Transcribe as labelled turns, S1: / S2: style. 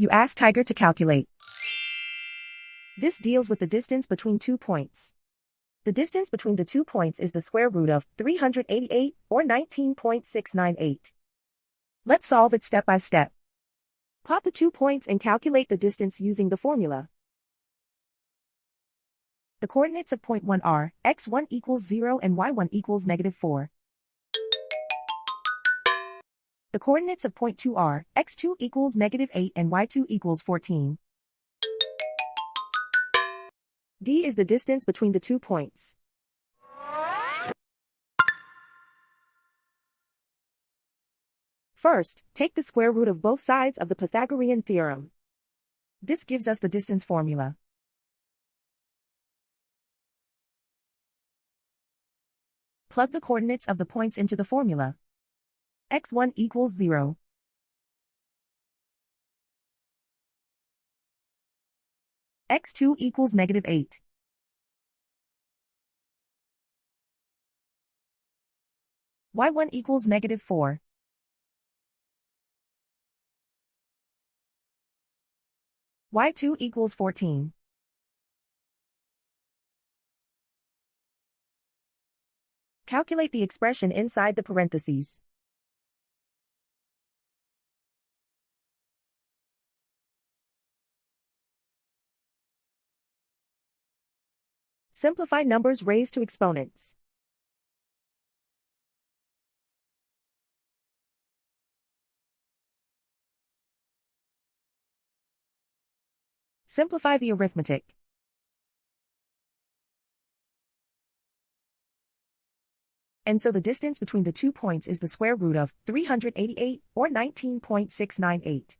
S1: You ask Tiger to calculate. This deals with the distance between 2 points. The distance between the 2 points is the square root of 388, or 19.698. Let's solve it step by step. Plot the 2 points and calculate the distance using the formula. The coordinates of point 1 are x1 equals 0 and y1 equals -4. The coordinates of point 2 are x2 equals -8 and y2 equals 14. D is the distance between the 2 points. First, take the square root of both sides of the Pythagorean theorem. This gives us the distance formula. Plug the coordinates of the points into the formula. x1 equals 0. x2 equals -8. y1 equals -4. y2 equals 14. Calculate the expression inside the parentheses. Simplify numbers raised to exponents. Simplify the arithmetic. And so the distance between the 2 points is the square root of 388, or 19.698.